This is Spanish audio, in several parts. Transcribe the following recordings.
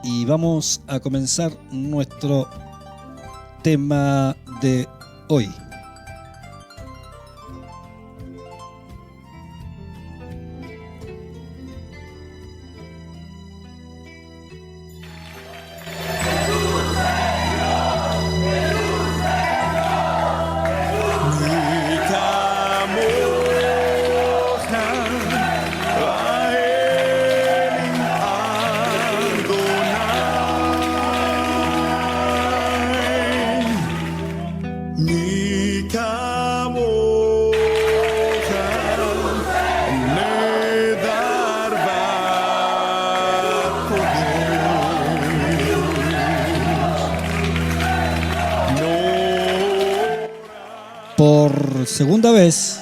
y vamos a comenzar nuestro tema de hoy. Por segunda vez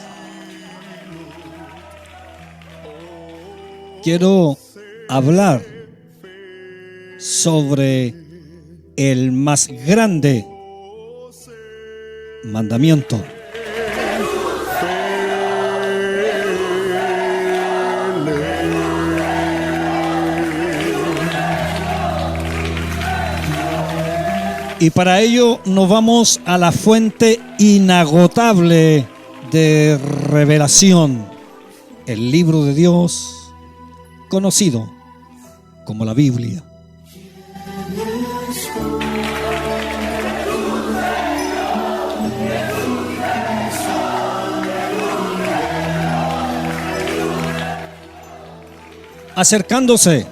quiero hablar sobre el más grande mandamiento. Y para ello nos vamos a la fuente inagotable de revelación, el libro de Dios, conocido como la Biblia. Acercándose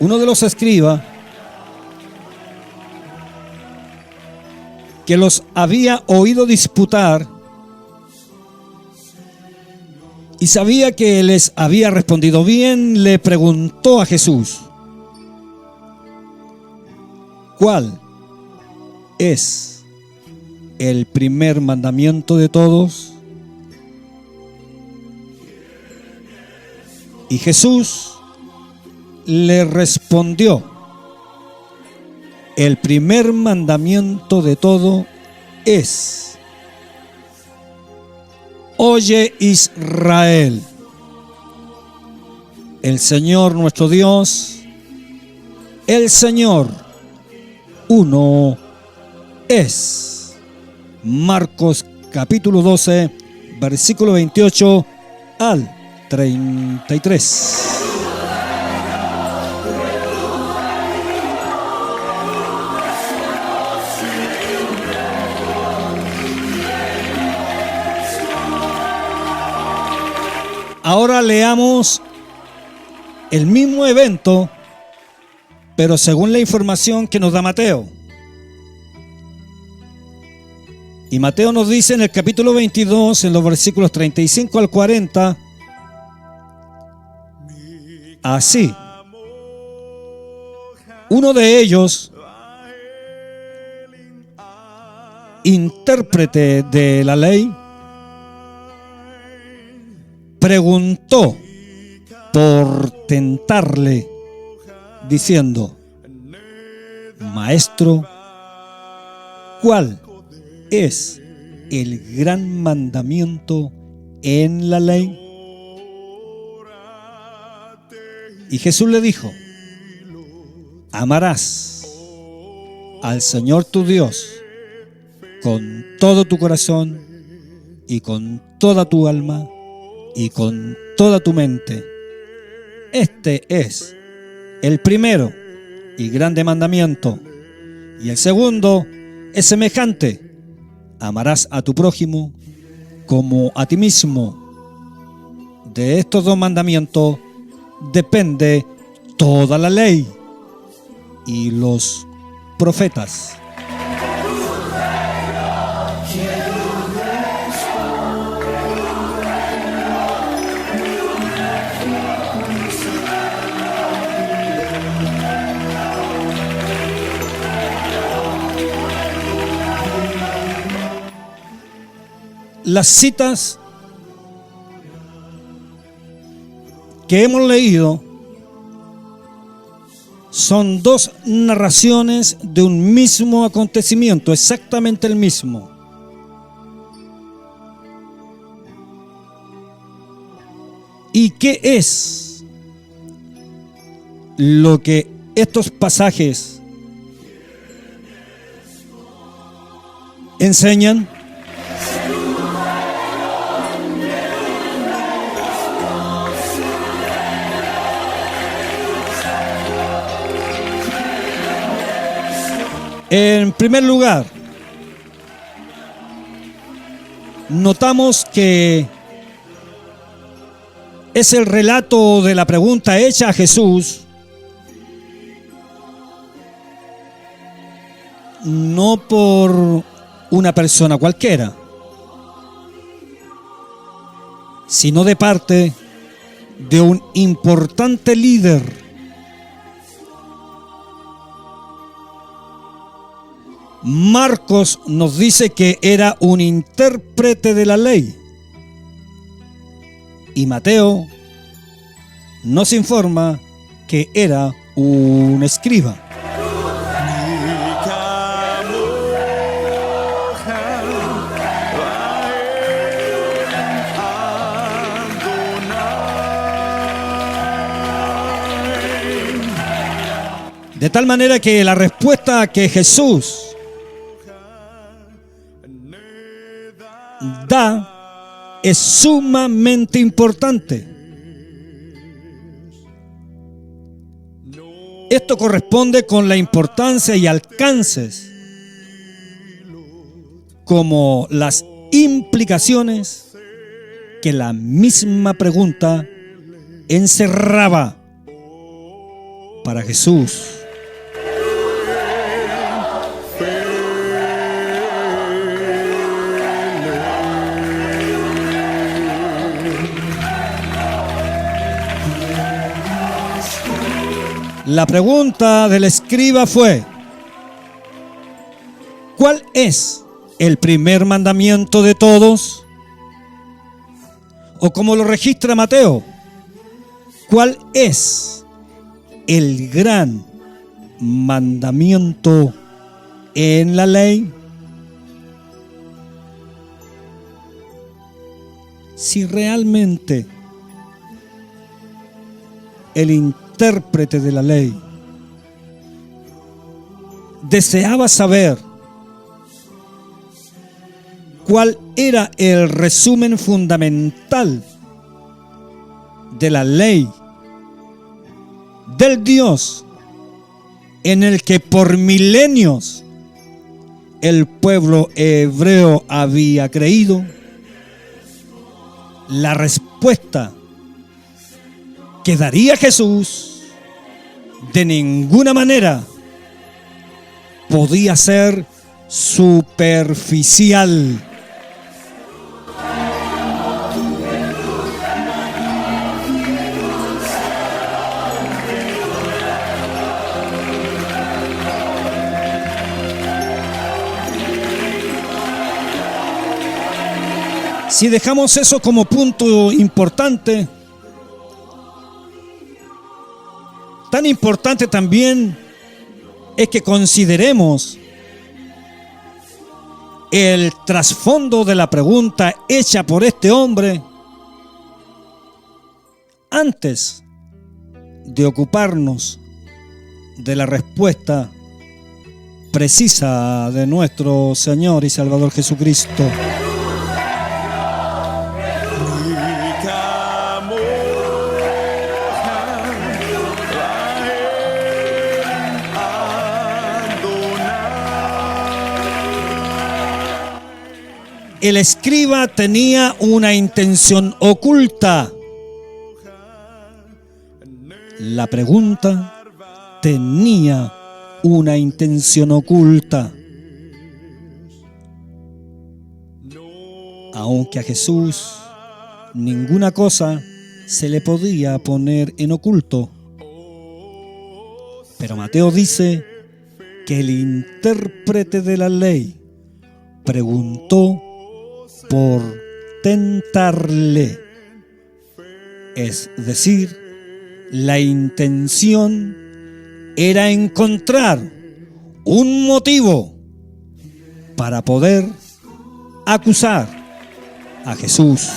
uno de los escribas que los había oído disputar y sabía que les había respondido bien, le preguntó a Jesús: ¿cuál es el primer mandamiento de todos? Y Jesús le respondió: el primer mandamiento de todo es: oye, Israel, el Señor nuestro Dios, el Señor uno es. Marcos capítulo 12, versículo 28 al 33. Ahora leamos el mismo evento, pero según la información que nos da Mateo. Y Mateo nos dice en el capítulo 22, en los versículos 35 al 40, así: uno de ellos, intérprete de la ley, preguntó por tentarle, diciendo: Maestro, ¿cuál es el gran mandamiento en la ley? Y Jesús le dijo: amarás al Señor tu Dios con todo tu corazón y con toda tu alma y con toda tu mente. Este es el primero y grande mandamiento. Y el segundo es semejante: amarás a tu prójimo como a ti mismo. De estos dos mandamientos depende toda la ley y los profetas. Las citas que hemos leído son dos narraciones de un mismo acontecimiento, exactamente el mismo. ¿Y qué es lo que estos pasajes enseñan? En primer lugar, notamos que es el relato de la pregunta hecha a Jesús, no por una persona cualquiera, sino de parte de un importante líder. Marcos nos dice que era un intérprete de la ley, y Mateo nos informa que era un escriba. De tal manera que la respuesta que Jesús da es sumamente importante. Esto corresponde con la importancia y alcances como las implicaciones que la misma pregunta encerraba para Jesús. La pregunta del escriba fue: ¿cuál es el primer mandamiento de todos? O como lo registra Mateo, ¿cuál es el gran mandamiento en la ley? Si realmente el intérprete de la ley deseaba saber cuál era el resumen fundamental de la ley del Dios en el que por milenios el pueblo hebreo había creído, la respuesta que daría Jesús de ninguna manera podía ser superficial. Si dejamos eso como punto importante, tan importante también es que consideremos el trasfondo de la pregunta hecha por este hombre antes de ocuparnos de la respuesta precisa de nuestro Señor y Salvador Jesucristo. El escriba tenía una intención oculta. La pregunta tenía una intención oculta. Aunque a Jesús ninguna cosa se le podía poner en oculto. Pero Mateo dice que el intérprete de la ley preguntó por tentarle, es decir, la intención era encontrar un motivo para poder acusar a Jesús.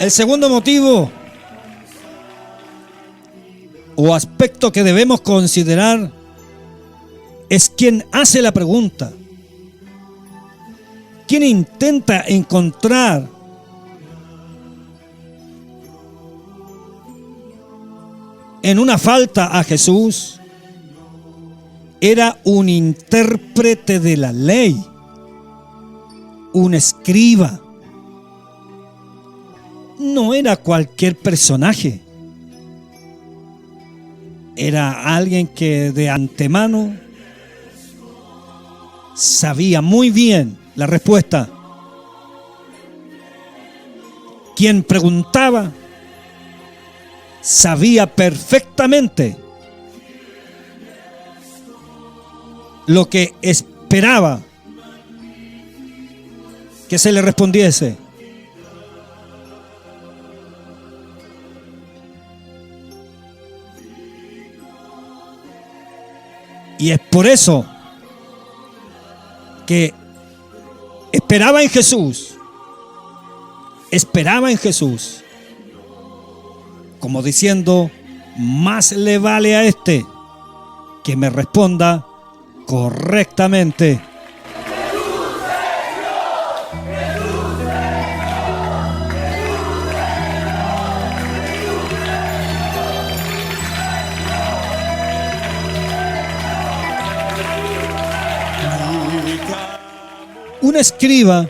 El segundo motivo o aspecto que debemos considerar es quien hace la pregunta, quien intenta encontrar en una falta a Jesús. Era un intérprete de la ley, un escriba. No era cualquier personaje. Era alguien que de antemano sabía muy bien la respuesta. Quien preguntaba sabía perfectamente lo que esperaba que se le respondiese. Y es por eso que esperaba en Jesús, como diciendo, más le vale a este que me responda correctamente. Un escriba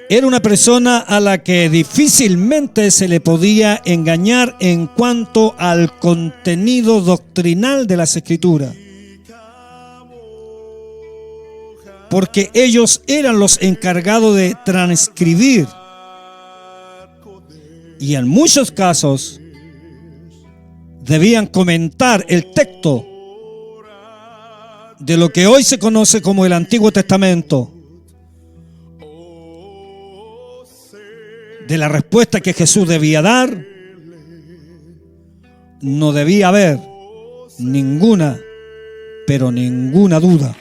era una persona a la que difícilmente se le podía engañar en cuanto al contenido doctrinal de las Escrituras, porque ellos eran los encargados de transcribir y en muchos casos debían comentar el texto de lo que hoy se conoce como el Antiguo Testamento, de la respuesta que Jesús debía dar. No debía haber ninguna, pero ninguna duda.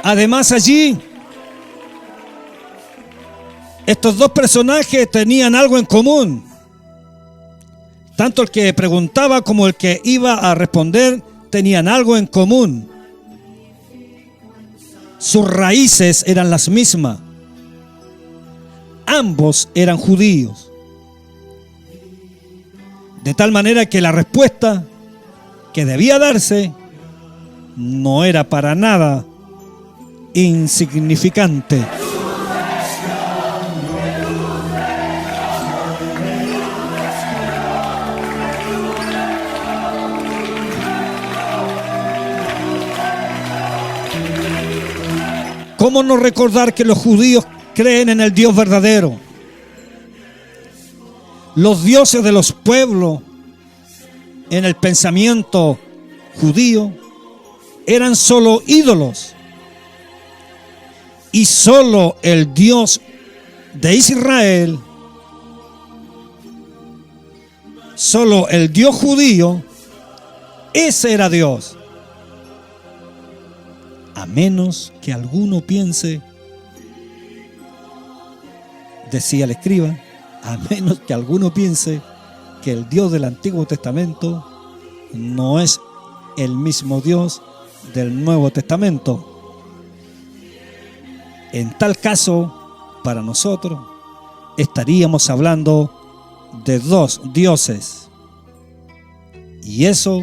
Además, allí estos dos personajes tenían algo en común. Tanto el que preguntaba como el que iba a responder tenían algo en común. Sus raíces eran las mismas. Ambos eran judíos. De tal manera que la respuesta que debía darse no era para nada insignificante. ¿Cómo no recordar que los judíos creen en el Dios verdadero? Los dioses de los pueblos en el pensamiento judío eran solo ídolos. Y solo el Dios de Israel, solo el Dios judío, ese era Dios. A menos que alguno piense, decía el escriba, a menos que alguno piense que el Dios del Antiguo Testamento no es el mismo Dios del Nuevo Testamento. En tal caso, para nosotros, estaríamos hablando de dos dioses. Y eso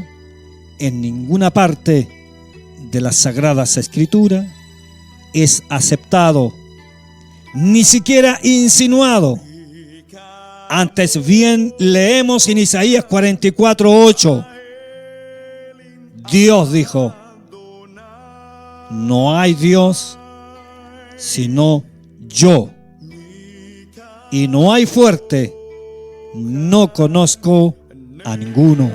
en ninguna parte de las Sagradas Escrituras es aceptado, ni siquiera insinuado. Antes bien, leemos en Isaías 44:8. Dios dijo: no hay Dios sino yo, y no hay fuerte, no conozco a ninguno.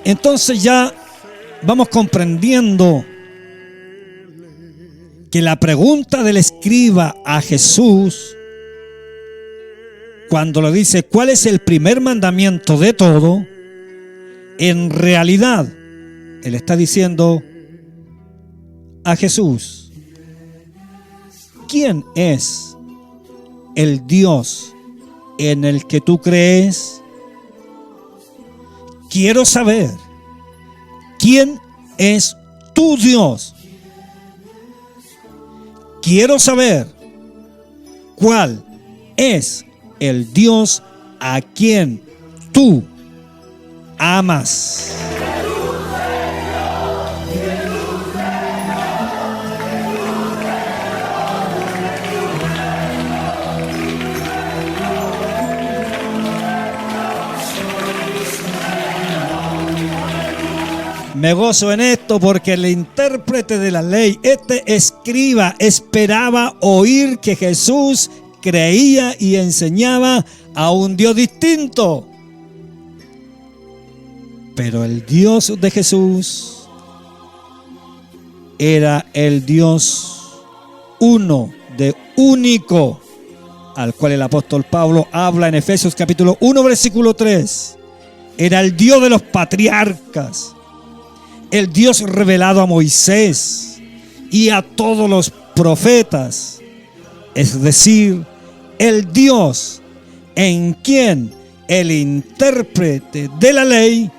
Entonces ya vamos comprendiendo que la pregunta del escriba a Jesús, cuando le dice ¿cuál es el primer mandamiento de todo?, en realidad él está diciendo a Jesús: ¿quién es el Dios en el que tú crees? Quiero saber quién es tu Dios. Quiero saber cuál es el Dios a quien tú amas. Me gozo en esto porque el intérprete de la ley, este escriba, esperaba oír que Jesús creía y enseñaba a un Dios distinto. Pero el Dios de Jesús era el Dios uno, de único, al cual el apóstol Pablo habla en Efesios capítulo 1, versículo 3. Era el Dios de los patriarcas, el Dios revelado a Moisés y a todos los profetas, es decir, el Dios en quien el intérprete de la ley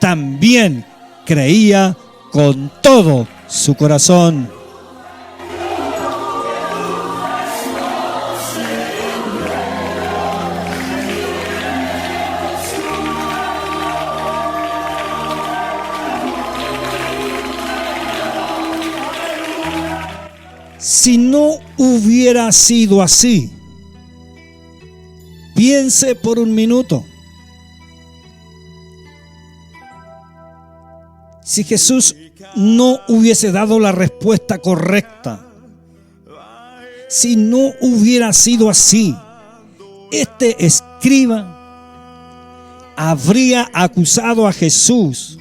también creía con todo su corazón. Si no hubiera sido así, piense por un minuto. Si Jesús no hubiese dado la respuesta correcta, si no hubiera sido así, este escriba habría acusado a Jesús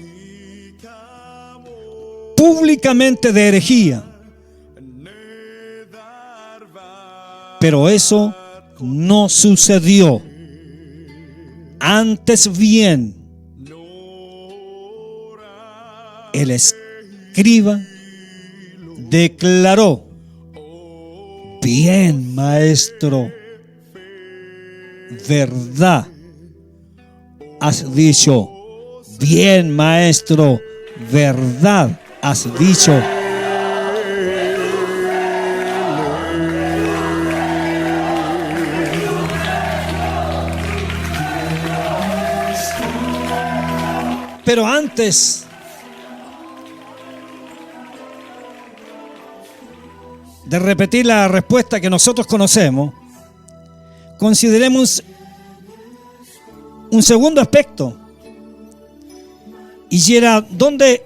públicamente de herejía. Pero eso no sucedió. Antes bien, el escriba declaró: bien, maestro, verdad has dicho. Bien, maestro, verdad has dicho. Pero antes de repetir la respuesta que nosotros conocemos, consideremos un segundo aspecto. Y era dónde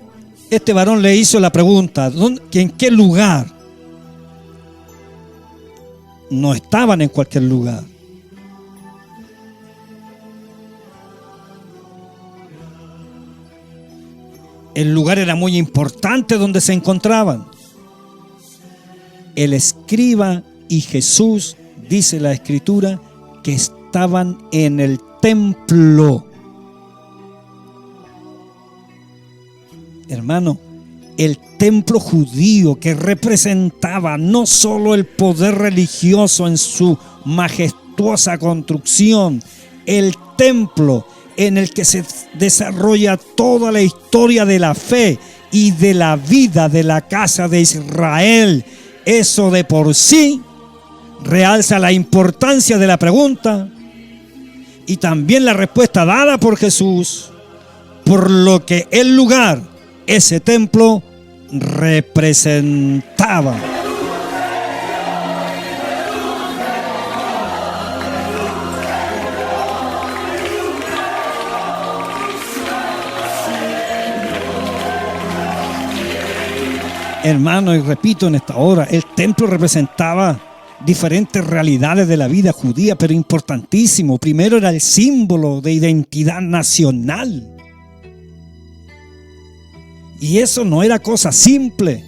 este varón le hizo la pregunta, ¿en qué lugar? No estaban en cualquier lugar. El lugar era muy importante donde se encontraban. El escriba y Jesús, dice la Escritura, que estaban en el templo. Hermano, el templo judío, que representaba no solo el poder religioso en su majestuosa construcción, el templo en el que se desarrolla toda la historia de la fe y de la vida de la casa de Israel. Eso de por sí realza la importancia de la pregunta y también la respuesta dada por Jesús, por lo que el lugar, ese templo, representaba. Hermano, y repito en esta hora, el templo representaba diferentes realidades de la vida judía, pero importantísimo. Primero, era el símbolo de identidad nacional. Y eso no era cosa simple.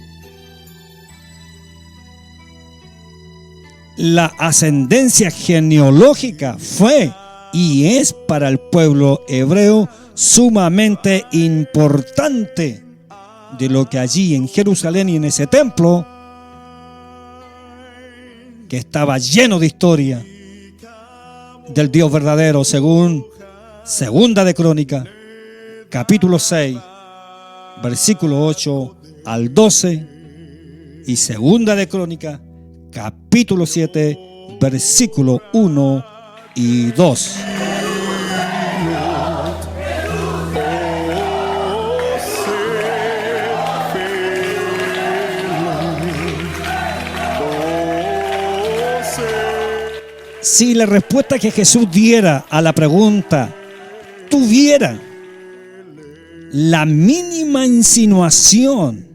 La ascendencia genealógica fue y es para el pueblo hebreo sumamente importante, de lo que allí en Jerusalén y en ese templo, que estaba lleno de historia del Dios verdadero, según Segunda de Crónica, capítulo 6, versículo 8 al 12, y Segunda de Crónica, capítulo 7, versículo 1 y 2. Si la respuesta que Jesús diera a la pregunta tuviera la mínima insinuación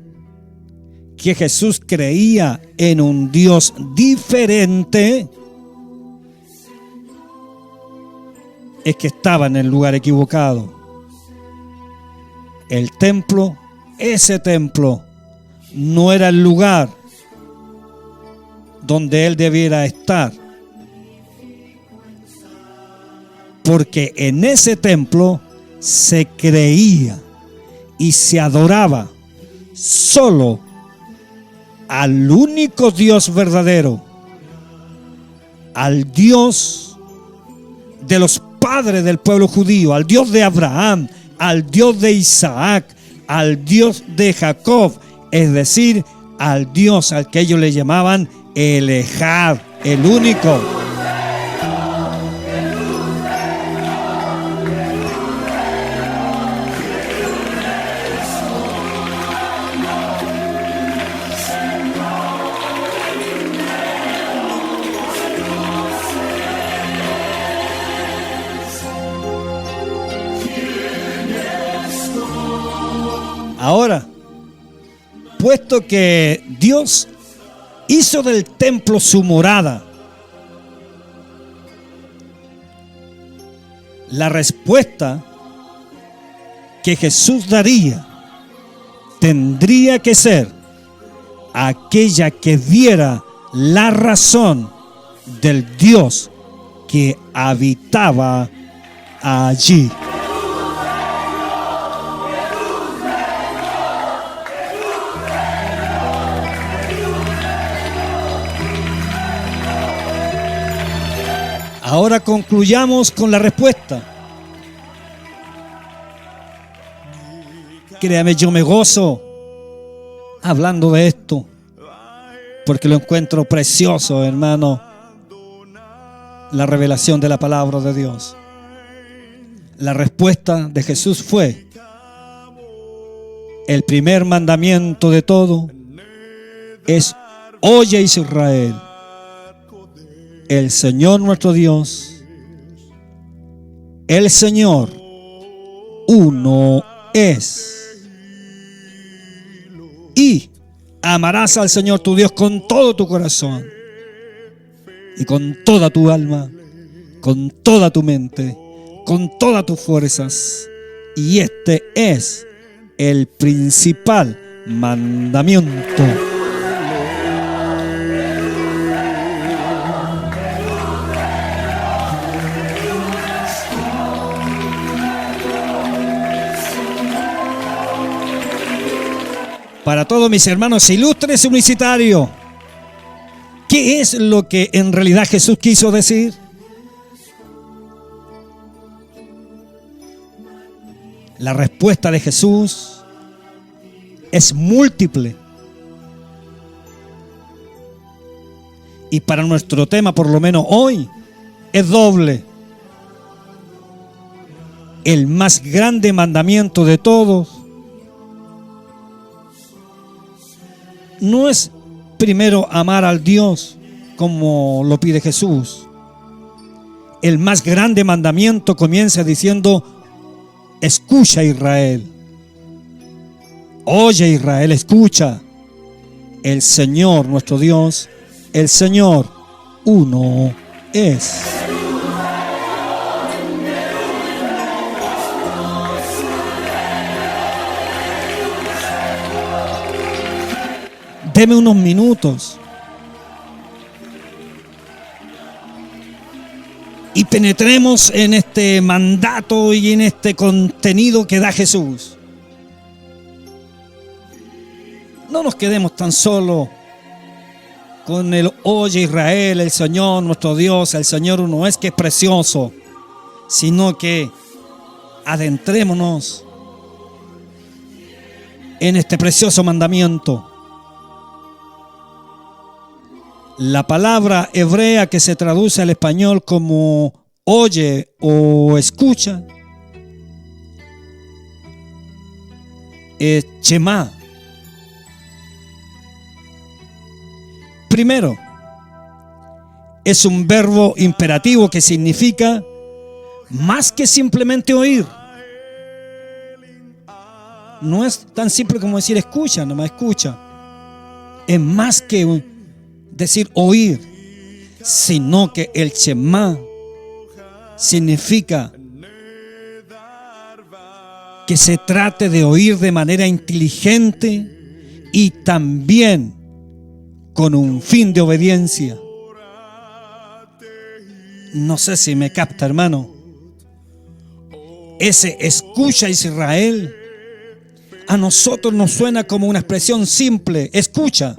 que Jesús creía en un Dios diferente, es que estaba en el lugar equivocado. El templo, ese templo, no era el lugar donde él debiera estar. Porque en ese templo se creía y se adoraba solo al único Dios verdadero, al Dios de los padres del pueblo judío, al Dios de Abraham, al Dios de Isaac, al Dios de Jacob, es decir, al Dios al que ellos le llamaban el Ejad, el único. Ahora, puesto que Dios hizo del templo su morada, la respuesta que Jesús daría tendría que ser aquella que diera la razón del Dios que habitaba allí. Ahora concluyamos con la respuesta. Créame, yo me gozo hablando de esto, porque lo encuentro precioso, hermano, la revelación de la palabra de Dios. La respuesta de Jesús fue: el primer mandamiento de todo es: oye, Israel, el Señor nuestro Dios, el Señor uno es. Y amarás al Señor tu Dios con todo tu corazón y con toda tu alma, con toda tu mente, con todas tus fuerzas. Y este es el principal mandamiento. Para todos mis hermanos ilustres y unicitarios, ¿qué es lo que en realidad Jesús quiso decir? La respuesta de Jesús es múltiple. Y para nuestro tema, por lo menos hoy, es doble. El más grande mandamiento de todos no es primero amar al Dios como lo pide Jesús. El más grande mandamiento comienza diciendo: escucha, Israel. Oye, Israel, escucha. El Señor nuestro Dios, el Señor uno es. Deme unos minutos y penetremos en este mandato y en este contenido que da Jesús. No nos quedemos tan solo con el oye Israel, el Señor nuestro Dios, el Señor uno es, que es precioso, sino que adentrémonos en este precioso mandamiento. La palabra hebrea que se traduce al español como oye o escucha es Shema. Primero, es un verbo imperativo que significa más que simplemente oír. No es tan simple como decir escucha, nomás escucha. Es más que decir oír, sino que el Shema significa que se trate de oír de manera inteligente y también con un fin de obediencia. No sé si me capta, hermano. Ese escucha Israel a nosotros nos suena como una expresión simple, escucha.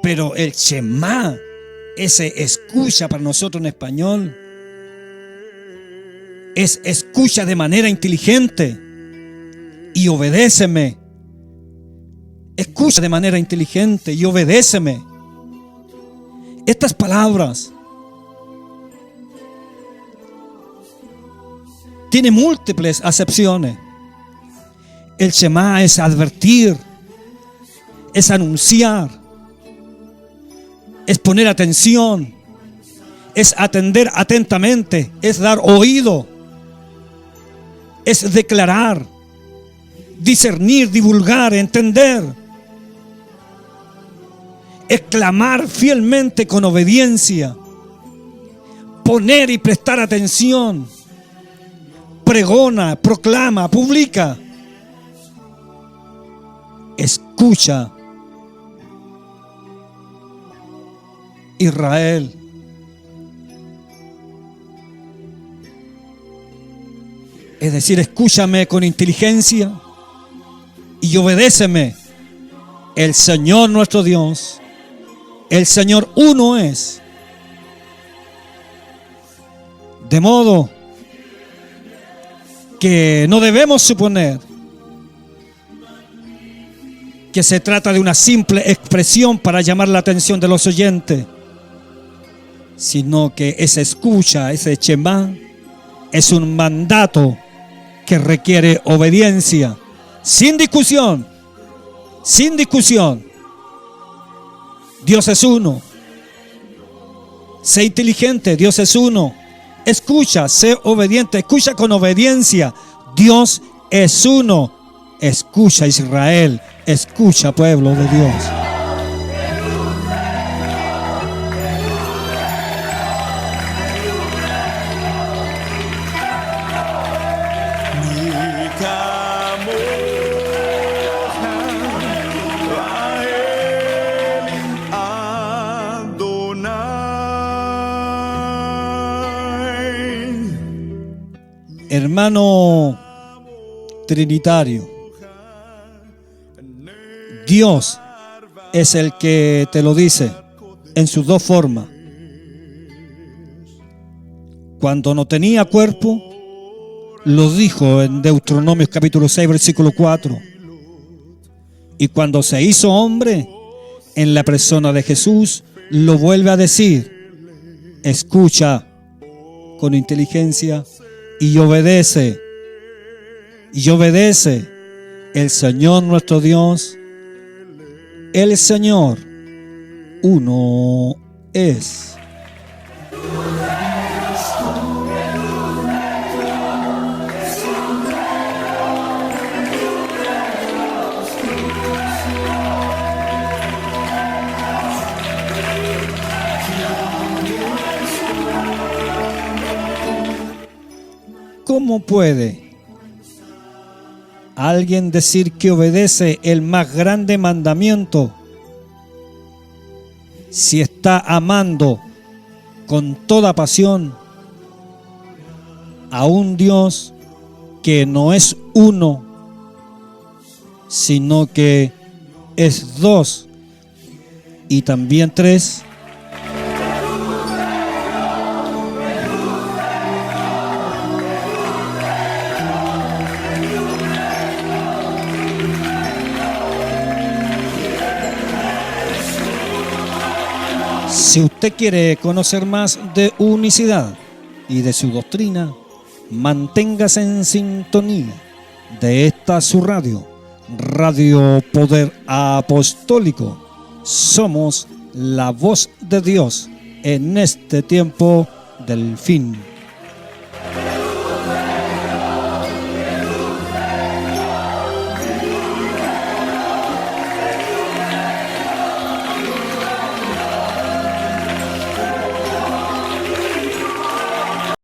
Pero el Shema, ese escucha para nosotros en español, es escucha de manera inteligente y obedéceme. Escucha de manera inteligente y obedéceme. Estas palabras tienen múltiples acepciones. El Shema es advertir, es anunciar, es poner atención, es atender atentamente, es dar oído, es declarar, discernir, divulgar, entender, es clamar fielmente con obediencia, poner y prestar atención, pregona, proclama, publica, escucha. Israel, es decir, escúchame con inteligencia y obedéceme. El Señor nuestro Dios, el Señor uno es. De modo que no debemos suponer que se trata de una simple expresión para llamar la atención de los oyentes, sino que esa escucha, ese Shema, es un mandato que requiere obediencia, sin discusión, sin discusión. Dios es uno. Sé inteligente, Dios es uno. Escucha, sé obediente, escucha con obediencia. Dios es uno. Escucha, Israel, escucha, pueblo de Dios. Hermano trinitario, Dios es el que te lo dice en sus dos formas. Cuando no tenía cuerpo, lo dijo en Deuteronomio capítulo 6, versículo 4. Y cuando se hizo hombre, en la persona de Jesús, lo vuelve a decir. Escucha con inteligencia y obedece. Y obedece. El Señor nuestro Dios, el Señor uno es. ¿Cómo puede alguien decir que obedece el más grande mandamiento si está amando con toda pasión a un Dios que no es uno, sino que es dos y también tres. Si usted quiere conocer más de unicidad y de su doctrina, manténgase en sintonía de esta su radio, Radio Poder Apostólico. Somos la voz de Dios en este tiempo del fin.